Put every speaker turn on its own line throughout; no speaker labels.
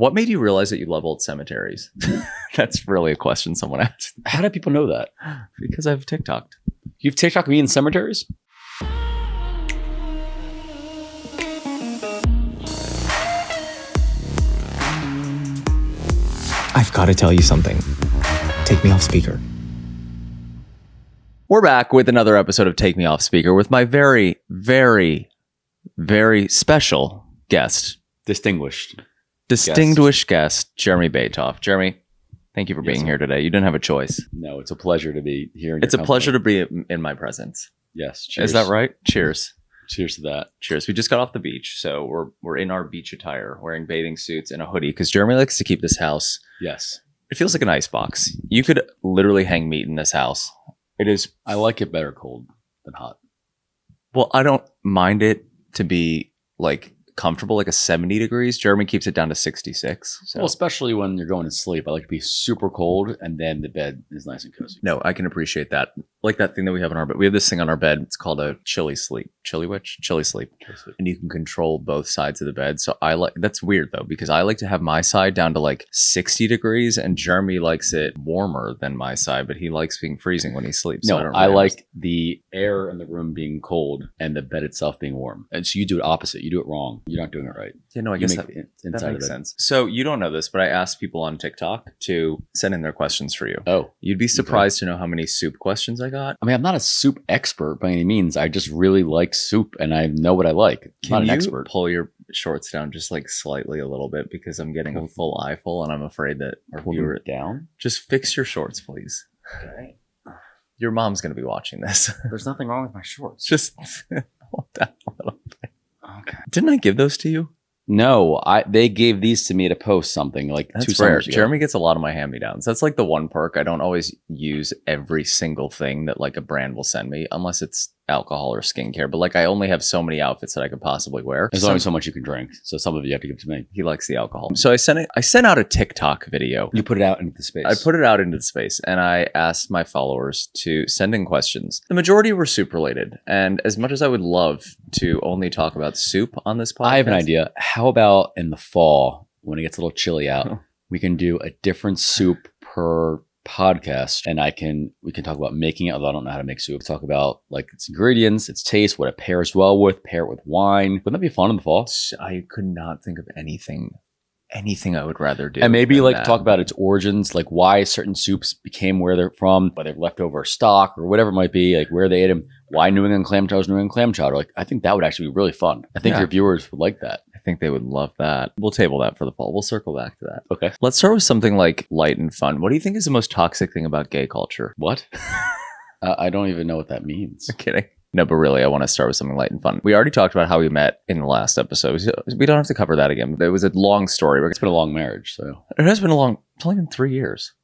What made you realize that you love old cemeteries? That's really a question someone asked.
How do people know that?
Because I've TikToked.
You've TikTok me in cemeteries?
I've got to tell you something. Take me off speaker.
We're back with another episode of Take Me Off Speaker with my very, very, very special guest.
Distinguished
guest, Jeremy Batoff. Jeremy, thank you for being here today. You didn't have a choice.
No, it's a pleasure to be here.
It's a pleasure to be in my presence.
Yes. Cheers.
Is that right? Cheers.
Cheers to that.
Cheers. We just got off the beach, so we're in our beach attire, wearing bathing suits and a hoodie, because Jeremy likes to keep this house.
Yes.
It feels like an icebox. You could literally hang meat in this house. It is.
I like it better cold than hot.
Well, I don't mind it to be like comfortable, like a 70 degrees. Jeremy keeps it down to 66. So.
Well, especially when you're going to sleep. I like to be super cold and then the bed is nice and cozy.
No, I can appreciate that. Like that thing that we have on our bed. We have this thing on our bed. It's called a chilly sleep. Chilly sleep. And you can control both sides of the bed. So I like, that's weird though, because I like to have my side down to like 60 degrees and Jeremy likes it warmer than my side, but he likes being freezing when he sleeps.
No,
So
I like the air in the room being cold and the bed itself being warm. And so you do it opposite. You do it wrong. You're not doing it right.
Yeah, no, I
You
guess
make
that,
the
that
inside
makes
of it.
sense. So you don't know this, but I asked people on TikTok to send in their questions for you.
Oh.
You'd be surprised to know how many soup questions I got.
I mean, I'm not a soup expert by any means. I just really like soup and I know what I like. I'm not
Can
an
you
expert.
pull your shorts down just like slightly a little bit, because I'm getting a full eyeful and I'm afraid that our
Pull
viewer
them down?
just fix your shorts, please.
Okay.
Your mom's going to be watching this.
There's nothing wrong with my shorts.
Just hold down a little bit.
Okay.
Didn't I give those to you?
No, they gave these to me to post something like
That's
2
rare.
summers ago.
Jeremy gets a lot of my hand-me-downs. That's like the one perk. I don't always use every single thing that like a brand will send me, unless it's alcohol or skincare. But like I only have so many outfits that I could possibly wear.
There's only so much you can drink, so some of it you have to give to me.
He likes the alcohol. So I sent out a TikTok video.
You put it out into the space.
I put it out into the space and I asked my followers to send in questions. The majority were soup related. And as much as I would love to only talk about soup on this podcast,
I have an idea. How about in the fall, when it gets a little chilly out, we can do a different soup per podcast, and we can talk about making it, although I don't know how to make soup. Talk about like its ingredients, its taste, what it pairs well with, pair it with wine. Wouldn't that be fun in the fall?
I could not think of anything I would rather do.
And maybe
than
like
that.
talk about its origins, like why certain soups became where they're from, whether leftover stock or whatever it might be, like where they ate them, why New England clam chowder is New England clam chowder. Like I think that would actually be really fun. I think your viewers would like that.
I think they would love that. We'll table that for the fall. We'll circle back to that.
Okay.
Let's start with something like light and fun. What do you think is the most toxic thing about gay culture?
What? I don't even know what that means.
I'm kidding. No, but really, I want to start with something light and fun. We already talked about how we met in the last episode. We don't have to cover that again. It was a long story.
It's been a long marriage, so.
It has been it's only been 3 years.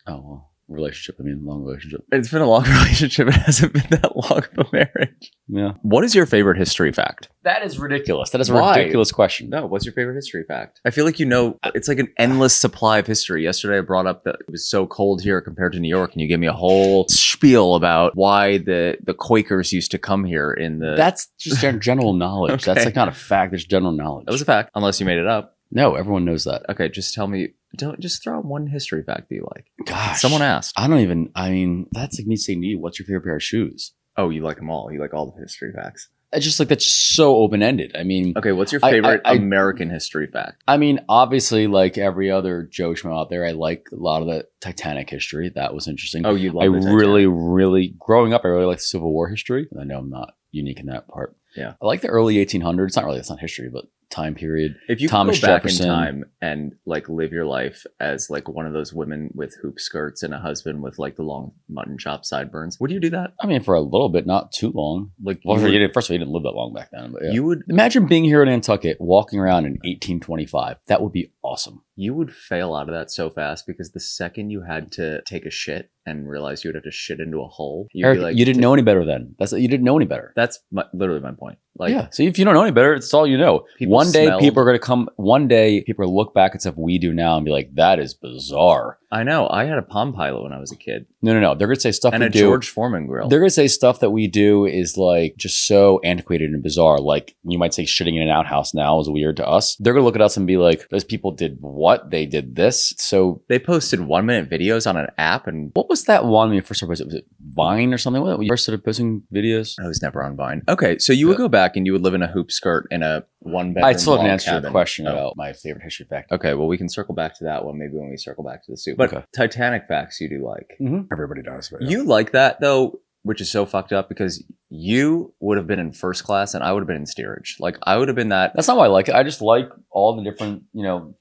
Oh, well. Relationship. I mean, long relationship.
It's been a long relationship. It hasn't been that long of a marriage.
Yeah.
What is your favorite history fact?
That is ridiculous. That is a
Why?
ridiculous question.
No, what's your favorite history fact? I feel like it's like an endless supply of history. Yesterday I brought up that it was so cold here compared to New York, and you gave me a whole spiel about why the Quakers used to come here in the...
That's just general knowledge.
Okay.
That's like not a fact. That's general knowledge.
That was a fact, unless you made it up.
No, everyone knows that.
Okay, just tell me... Just throw out one history fact that you like.
Gosh.
Someone asked.
I mean, that's like me saying to you, what's your favorite pair of shoes?
Oh, you like them all. You like all the history facts.
It's just like, that's so open-ended. I mean...
Okay, what's your favorite American history fact?
I mean, obviously, like every other Joe Schmo out there, I like a lot of the Titanic history. That was interesting.
Oh, you love
I
the Titanic.
really, growing up, I really like the Civil War history. I know I'm not unique in that part.
Yeah.
I like the early 1800s. It's not history, but time period.
If you
Thomas
go back
Jefferson.
in time and like live your life as like one of those women with hoop skirts and a husband with like the long mutton chop sideburns, would you do that?
I mean, for a little bit, not too long.
Like
Well,
you would,
first of all, you didn't live that long back then. But yeah.
you would
Imagine being here in Nantucket, walking around in 1825. That would be awesome.
you would fail out of that so fast, because the second you had to take a shit and realize you would have to shit into a hole, you'd
Eric,
be like,
you didn't know any better then. You didn't know any better.
That's literally my point. Like,
yeah. So if you don't know any better, it's all you know.
People
One day
smelled-
people are going to come. One day people are look back at stuff we do now and be like, "That is bizarre."
I know. I had a Palm Pilot when I was a kid,
No. They're going to say stuff
and
we
a
do.
George Foreman grill.
They're going to say stuff that we do is like just so antiquated and bizarre. Like you might say shitting in an outhouse now is weird to us. They're going to look at us and be like, those people did what? They did this. So
They posted 1-minute videos on an app, and
what was that one when you first started? Was it Vine or something? When you first started posting videos?
I was never on Vine. Okay, so you would go back and you would live in a hoop skirt in a 1-bedroom.
I still haven't
log
answered your
cabin.
question
Oh.
about my favorite history fact.
Okay, well, we can circle back to that one maybe when we circle back to the soup. But
Okay.
Titanic facts you do like.
Everybody does. But yeah.
You like that, though, which is so fucked up because you would have been in first class and I would have been in steerage. Like, I would have been that.
That's not why I like it. I just like all the different,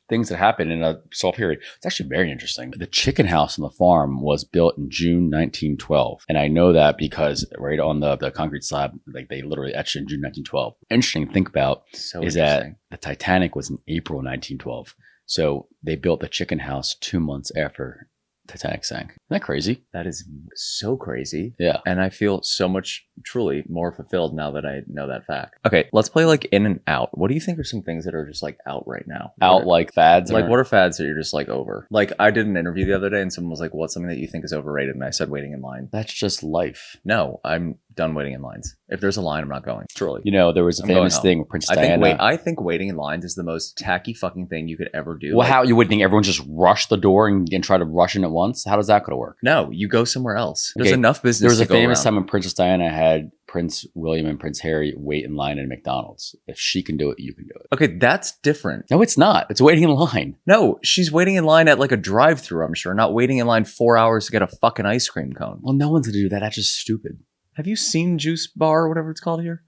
things that happen in a small period. It's actually very interesting. The chicken house on the farm was built in June 1912. And I know that because right on the concrete slab, like they literally etched in June 1912. Interesting to think about
So
is that
interesting.
the Titanic was in April 1912. So they built the chicken house 2 months after Titanic sank. Isn't that crazy?
That is so crazy.
Yeah.
And I feel so much truly more fulfilled now that I know that fact. Okay, let's play like in and out. What do you think are some things that are just like out right now?
Out like fads.
Like,
or-
what are fads that you're just like over? Like, I did an interview the other day and someone was like, what's something that you think is overrated? And I said, waiting in line.
That's just life.
No, I'm done waiting in lines. If there's a line, I'm not going. Truly.
There was a
I'm going
famous
home.
thing with Princess
I
Diana.
think waiting in lines is the most tacky fucking thing you could ever do.
Well,
Like,
how you would think everyone just rush the door and try to rush in at once? How does that go to work?
No, you go somewhere else. There's
Okay,
enough business.
There was
to
a
go
famous
around.
time when Princess Diana had Prince William and Prince Harry wait in line at McDonald's. If she can do it, you can do it.
Okay, that's different.
No, it's not. It's waiting in line.
No, she's waiting in line at like a drive-through, I'm sure, not waiting in line 4 hours to get a fucking ice cream cone.
Well, no one's going to do that. That's just stupid.
Have you seen Juice Bar or whatever it's called here?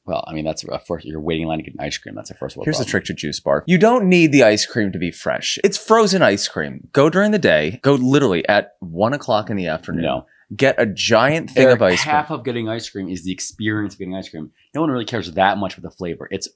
Well, I mean, that's a first. You're waiting in line to get an ice cream. That's a first world
Here's the
problem.
trick to Juice Bar. You don't need the ice cream to be fresh. It's frozen ice cream. Go during the day. Go literally at 1 o'clock in the afternoon.
No.
Get a giant thing
Eric,
of ice cream.
half of getting ice cream is the experience of getting ice cream. No one really cares that much with the flavor. It's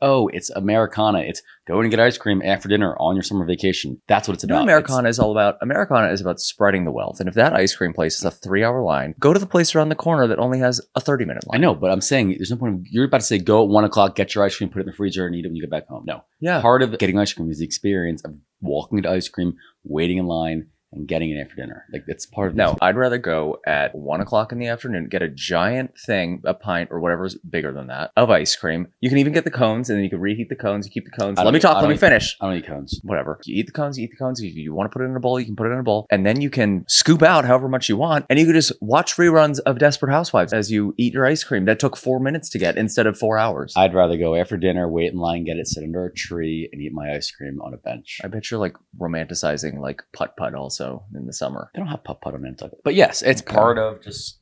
Americana. It's go and get ice cream after dinner on your summer vacation. That's what it's
You know
about.
what Americana is all about? Americana is about spreading the wealth. And if that ice cream place is a 3-hour line, go to the place around the corner that only has a 30-minute line.
I know, but I'm saying there's no point. You're about to say go at 1 o'clock, get your ice cream, put it in the freezer, and eat it when you get back home. No.
Yeah.
Part of getting ice cream is the experience of walking to ice cream, waiting in line, and getting it after dinner. Like it's part of
No, I'd rather go at 1 o'clock in the afternoon, get a giant thing, a pint or whatever's bigger than that of ice cream. You can even get the cones and then you can reheat the cones. You keep the cones.
I
Let
don't
me
eat-
talk.
I
Let
don't
me
eat-
finish.
I don't eat cones.
Whatever. You eat the cones, you eat the cones. If you want to put it in a bowl, you can put it in a bowl. And then you can scoop out however much you want. And you can just watch reruns of Desperate Housewives as you eat your ice cream. That took 4 minutes to get instead of 4 hours.
I'd rather go after dinner, wait in line, get it, sit under a tree, and eat my ice cream on a bench.
I bet you're like romanticizing like putt-putt also in the summer.
They don't have putt-putt on Nantucket. But yes, it's
Okay.
part of just,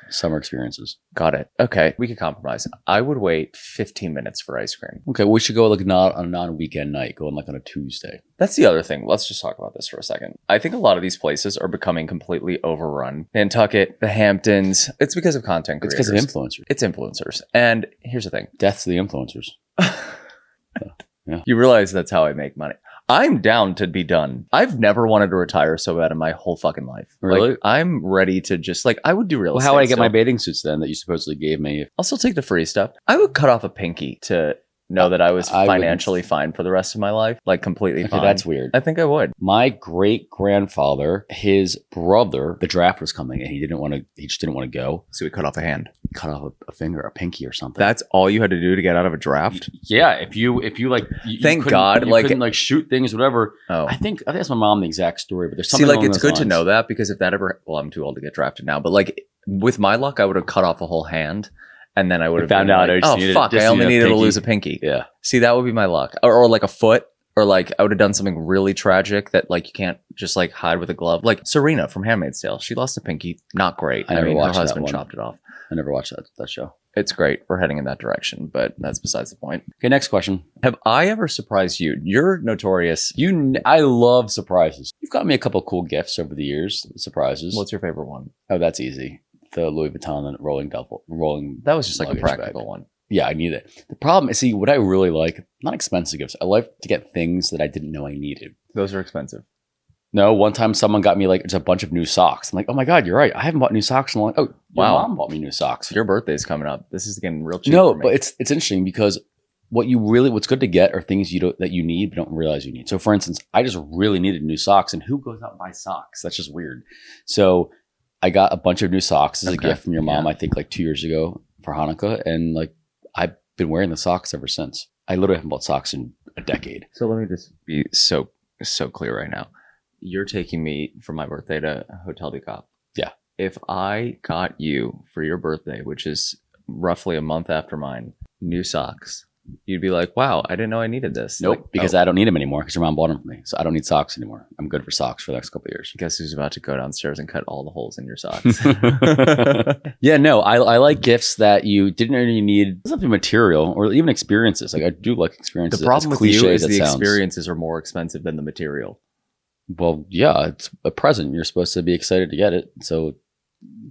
summer experiences.
Got it. Okay. We could compromise. I would wait 15 minutes for ice cream.
Okay, we should go like not on a non-weekend night, going like on a Tuesday.
That's the other thing. Let's just talk about this for a second. I think a lot of these places are becoming completely overrun. Nantucket, the Hamptons. It's because of content
It's
creators.
because of influencers.
It's influencers. And here's the thing.
Death to the influencers.
You realize that's how I make money. I'm down to be done. I've never wanted to retire so bad in my whole fucking life.
Really?
Like, I'm ready to just like, I would do real
Well,
estate.
how would I get my
still.
bathing suits then that you supposedly gave me?
I'll still take the free stuff. I would cut off a pinky to know that I was
I wouldn't.
financially fine for the rest of my life. Like completely
Okay,
fine.
that's weird.
I think I would.
My great grandfather, his brother, the draft was coming and he just didn't want to go.
So we cut off a hand.
Cut off a finger, a pinky or something.
That's all you had to do to get out of a draft?
Yeah, if you like, you
Thank
couldn't-
God,
you
like-
couldn't like shoot things, whatever.
Oh.
I think that's my mom the exact story, but there's
See,
something.
like,
along
it's
those
good to
lines.
know that because if that ever, well, I'm too old to get drafted now, but like with my luck, I would have cut off a whole hand and then I would have
found
been
out
like,
I just
oh,
needed-
fuck,
just
I only
needed a
needed to
pinky.
lose a pinky.
Yeah,
See, that would be my luck. Or like a foot. Or like I would have done something really tragic that like you can't just like hide with a glove. Like Serena from Handmaid's Tale. She lost a pinky. Not great.
I never
mean, her
watched that
husband
one.
chopped it off.
I never watched that show.
It's great. We're heading in that direction, but that's besides the point.
Okay, next question.
Have I ever surprised you? You're notorious.
I love surprises. You've got me a couple cool gifts over the years. Surprises.
What's your favorite one?
Oh, that's easy. The Louis Vuitton and rolling.
That was just like a
luggage
practical
bag.
one.
Yeah, I need it. The problem is, see, what I really like, not expensive gifts. I like to get things that I didn't know I needed.
Those are expensive.
No, one time someone got me like just a bunch of new socks. I'm like, oh my God, you're right. I haven't bought new socks. And I'm like, oh,
Wow.
Your mom bought me new socks.
Your birthday's coming up. This is getting real cheap.
No,
for me.
but it's interesting because what's good to get are things that you need but don't realize you need. So for instance, I just really needed new socks, and who goes out and buys socks? That's just weird. So I got a bunch of new socks as a gift from your mom, I think like 2 years ago for Hanukkah, and like I've been wearing the socks ever since. I literally haven't bought socks in a decade.
So let me just be so clear right now. You're taking me for my birthday to Hotel de Cap.
Yeah.
If I got you for your birthday, which is roughly a month after mine, new socks, you'd be like, wow, I didn't know I needed this.
Nope,
Like,
because I don't need them anymore because your mom bought them for me. So I don't need socks anymore. I'm good for socks for the next couple of years.
Guess who's about to go downstairs and cut all the holes in your socks?
Yeah, no, I like gifts that you didn't really need. It doesn't have to be material or even experiences. Like I do like experiences.
The problem
as
with you
cliche
is
as it
the
sounds.
experiences are more expensive than the material.
Well, yeah, it's a present. You're supposed to be excited to get it. So it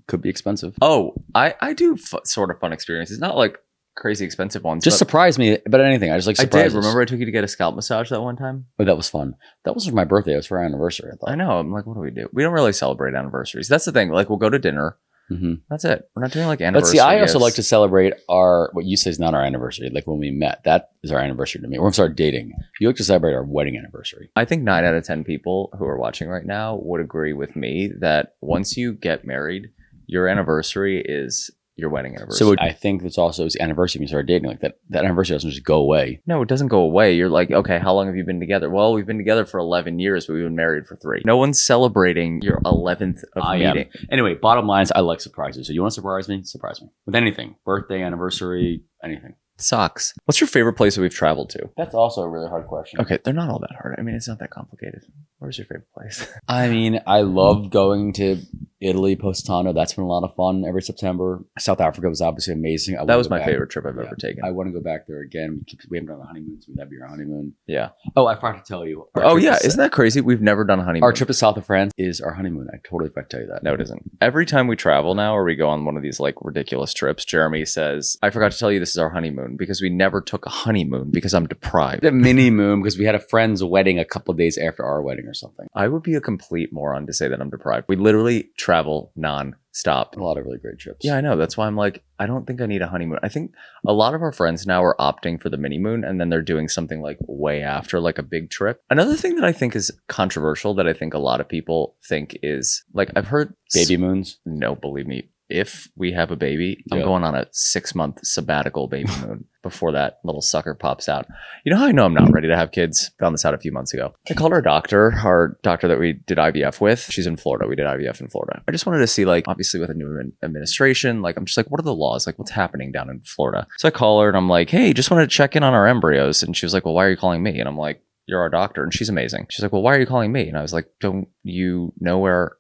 could be expensive.
Oh, I do sort of fun experiences. Not like crazy expensive ones.
Just
but
surprise me about anything. I just like
I
surprises.
did. Remember I took you to get a scalp massage that one time?
Oh, that was fun. That wasn't for my birthday. It was for our anniversary, I thought.
I know. I'm like, what do we do? We don't really celebrate anniversaries. That's the thing. Like, we'll go to dinner.
Mm-hmm.
That's it. We're not doing like
But
anniversary
see, I also
gifts.
like to celebrate what you say is not our anniversary. Like when we met, that is our anniversary to me. Or I'm sorry, dating. You like to celebrate our wedding anniversary.
I think 9 out of 10 people who are watching right now would agree with me that once you get married, your anniversary is your wedding anniversary.
So I think it's also his anniversary when you start dating. Like that anniversary doesn't just go away.
No, it doesn't go away. You're like, okay, how long have you been together? Well, we've been together for 11 years, but we've been married for 3. No one's celebrating your 11th of meeting.
Anyway, bottom line is I like surprises. So you want to surprise me? Surprise me. With anything. Birthday, anniversary, anything.
Socks. What's your favorite place that we've traveled to?
That's also a really hard question.
Okay, they're not all that hard. I mean, it's not that complicated. Where's your favorite place?
I mean, I love going to Italy, Positano. That's been a lot of fun every September. South Africa was obviously amazing.
That was my favorite trip I've ever taken.
I want to go back there again. We haven't done a honeymoon, so that'd be our honeymoon.
Yeah.
Oh, I forgot to tell you.
Oh, yeah. Isn't that crazy? We've never done a honeymoon.
Our trip to south of France is our honeymoon. I totally forgot to tell you that.
No, it isn't. Every time we travel now or we go on one of these like ridiculous trips, Jeremy says, I forgot to tell you this is our honeymoon because we never took a honeymoon because I'm deprived.
The mini moon because we had a friend's wedding a couple of days after our wedding or something.
I would be a complete moron to say that I'm deprived. We literally travel non-stop.
A lot of really great trips.
Yeah, I know. That's why I'm like, I don't think I need a honeymoon. I think a lot of our friends now are opting for the mini moon and then they're doing something like way after, like a big trip. Another thing that I think is controversial that I think a lot of people think is like, I've heard
Baby moons?
No, believe me. If we have a baby, I'm
Yeah.
going on a 6-month sabbatical baby moon before that little sucker pops out. You know how I know I'm not ready to have kids? Found this out a few months ago. I called our doctor that we did IVF with. She's in Florida. We did IVF in Florida. I just wanted to see, like, obviously with a new administration, like, I'm just like, what are the laws? Like, what's happening down in Florida? So I call her and I'm like, hey, just wanted to check in on our embryos. And she was like, well, why are you calling me? And I'm like, you're our doctor. And she's amazing. She's like, well, why are you calling me? And I was like, don't you know where...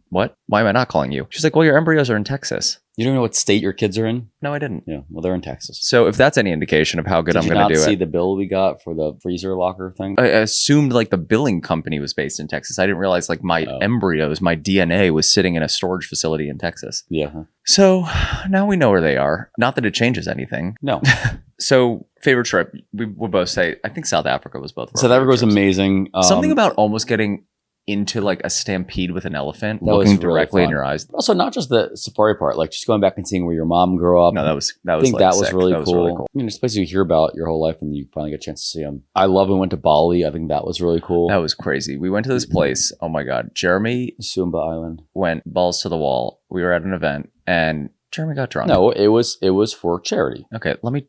What? Why am I not calling you? She's like, well, your embryos are in Texas.
You don't know what state your kids are in?
No, I didn't.
Yeah, well, they're in Texas.
So if that's any indication of how good I'm going to do
Did you not see
it.
the bill we got for the freezer locker thing?
I assumed like the billing company was based in Texas. I didn't realize like my embryos, my DNA was sitting in a storage facility in Texas.
Yeah. Huh?
So now we know where they are. Not that it changes anything.
No.
So favorite trip, we will both say, I think South Africa was both of our
South Africa was
favorite trips.
amazing.
Something about almost getting into like a stampede with an elephant,
That was
looking
really
directly in
fun.
your eyes.
Also, not just the safari part, like just going back and seeing where your mom grew up.
No, that was
I think
like,
that was
sick.
really
That was
cool.
really cool.
I mean, it's places you hear about your whole life and you finally get a chance to see them. I love when we went to Bali. I think that was really cool.
That was crazy. We went to this place. Oh my God. Jeremy
Sumba Island.
went balls to the wall. We were at an event and Jeremy got drunk.
No, it was for charity.
Okay, let me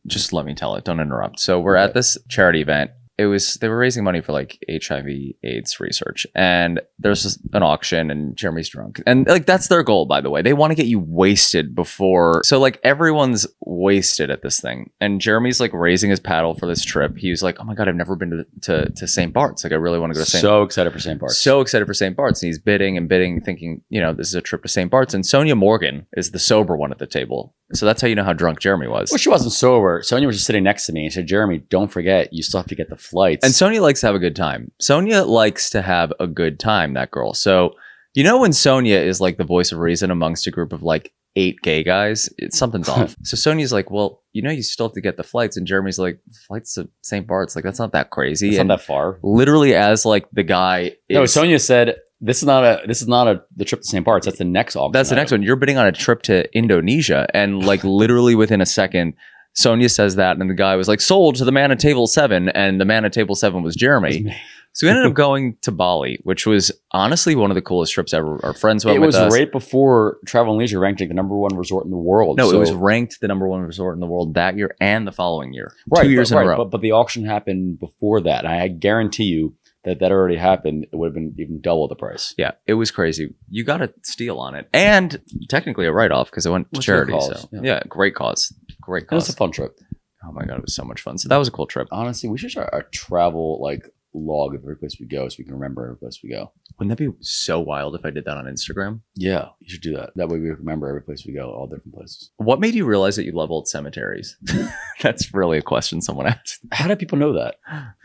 tell it. Don't interrupt. So we're at this charity event. They were raising money for like HIV/AIDS research, and there's just an auction, and Jeremy's drunk, and like that's their goal, by the way. They want to get you wasted before, so like everyone's wasted at this thing, and Jeremy's like raising his paddle for this trip. He was like, "Oh my God, I've never been to St. Bart's. Like I really want to go to St.
So excited for St. Bart's.
So excited for St. Bart's, and he's bidding and bidding, thinking, you know, this is a trip to St. Bart's. And Sonia Morgan is the sober one at the table. So that's how you know how drunk Jeremy was.
Well, she wasn't sober. Sonia was just sitting next to me and said, Jeremy, don't forget, you still have to get the flights.
And Sonia likes to have a good time. Sonia likes to have a good time, that girl. So, you know, when Sonia is like the voice of reason amongst a group of like 8 gay guys, something's off. So Sonia's like, well, you know, you still have to get the flights. And Jeremy's like, flights to St. Bart's, like, that's not that crazy.
It's
and
not that far.
literally as like the guy is...
No, Sonia said, This is not the trip to St. Bart's. That's the next auction.
That's the next one. You're bidding on a trip to Indonesia, and like literally within a second, Sonia says that, and the guy was like, sold to the man at table 7, and the man at table 7 was Jeremy. So we ended up going to Bali, which was honestly one of the coolest trips ever. Our friends went with us. It was
right before Travel and Leisure ranked like the #1 resort in the world.
No, it was ranked the #1 resort in the world that year and the following year.
Right,
2 years in a row.
But the auction happened before that. And I guarantee you that already happened. It would have been even double the price.
Yeah, it was crazy. You got a steal on it. And technically a write-off because it went to charity. So. Yeah, great cause. Great cause.
It was a fun trip.
Oh my God, it was so much fun. So that was a cool trip.
Honestly, we should start a travel log of every place we go so we can remember every place we go.
Wouldn't that be so wild if I did that on Instagram?
Yeah, you should do that. That way we remember every place we go, all different places.
What made you realize that you love old cemeteries? That's really a question someone asked.
How do people know that?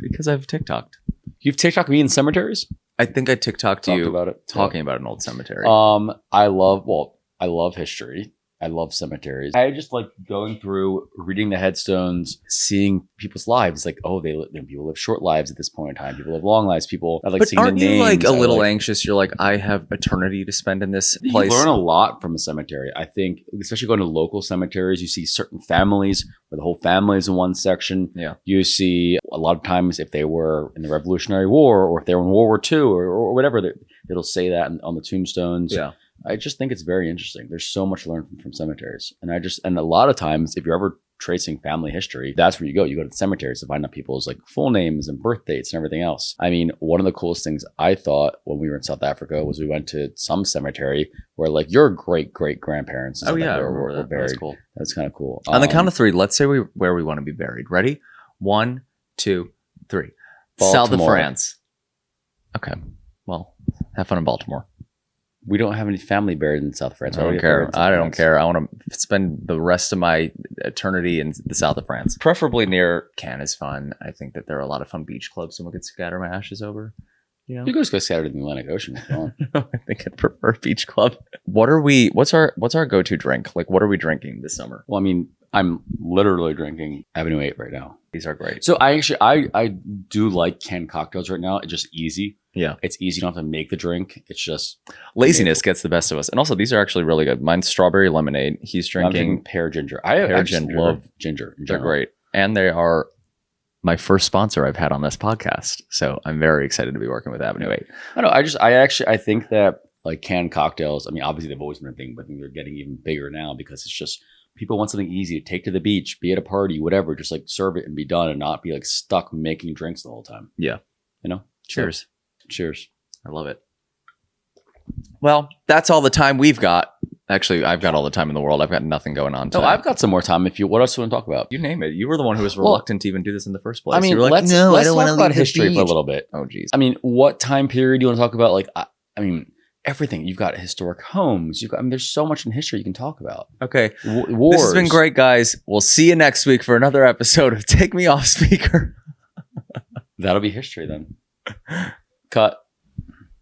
Because I've TikToked.
You've TikToked me in cemeteries?
I think I TikToked you
about it.
Talking about an old cemetery.
I love history. I love cemeteries. I just like going through, reading the headstones, seeing people's lives. Like, oh, people live short lives at this point in time. People live long lives. People, I like seeing the names.
Aren't you like a little anxious? You're like, I have eternity to spend in this place.
You learn a lot from a cemetery. I think, especially going to local cemeteries, you see certain families where the whole family is in one section.
Yeah.
You see a lot of times if they were in the Revolutionary War or if they were in World War II or whatever, it'll say that on the tombstones.
Yeah.
I just think it's very interesting. There's so much to learn from cemeteries. And a lot of times, if you're ever tracing family history, that's where you go. You go to the cemeteries to find out people's like full names and birth dates and everything else. I mean, one of the coolest things I thought when we were in South Africa was we went to some cemetery where like your great grandparents
were
buried.
That's cool.
That's kind of cool.
On the count of 3, let's say where we want to be buried. Ready? 1, 2, 3. South of France. Okay. Well, have fun in Baltimore.
We don't have any family buried in South France.
I don't care. I don't care. I want to spend the rest of my eternity in the south of France. Preferably near Cannes is fun. I think that there are a lot of fun beach clubs someone could scatter my ashes over. You know?
You guys go scatter in the Atlantic Ocean if you want.
I think I'd prefer a beach club. What's our go-to drink? Like, what are we drinking this summer?
Well, I mean, I'm literally drinking Avenue 8 right now.
These are great.
So I do like canned cocktails right now. It's just easy.
Yeah.
It's easy. You don't have to make the drink. It's just
laziness gets the best of us. And also these are actually really good. Mine's strawberry lemonade. He's drinking
pear ginger. I just love ginger.
They're great. And they are my first sponsor I've had on this podcast. So I'm very excited to be working with Avenue 8.
I know. I think that like canned cocktails, I mean, obviously they've always been a thing, but I think they're getting even bigger now because it's just people want something easy to take to the beach, be at a party, whatever, just like serve it and be done and not be like stuck making drinks the whole time.
Yeah.
You know?
Cheers.
So, cheers.
I love it. Well, that's all the time we've got. Actually, I've got all the time in the world. I've got nothing going on today.
No, I've got some more time. What else do you want to talk about?
You name it. You were the one who was reluctant to even do this in the first place.
I mean,
you were like,
let's talk about history for a little bit.
Oh, geez.
I mean, what time period do you want to talk about? Like, I mean, everything. You've got historic homes. There's so much in history you can talk about.
Okay.
Wars.
This has been great, guys. We'll see you next week for another episode of Take Me Off Speaker.
That'll be history then. Cut.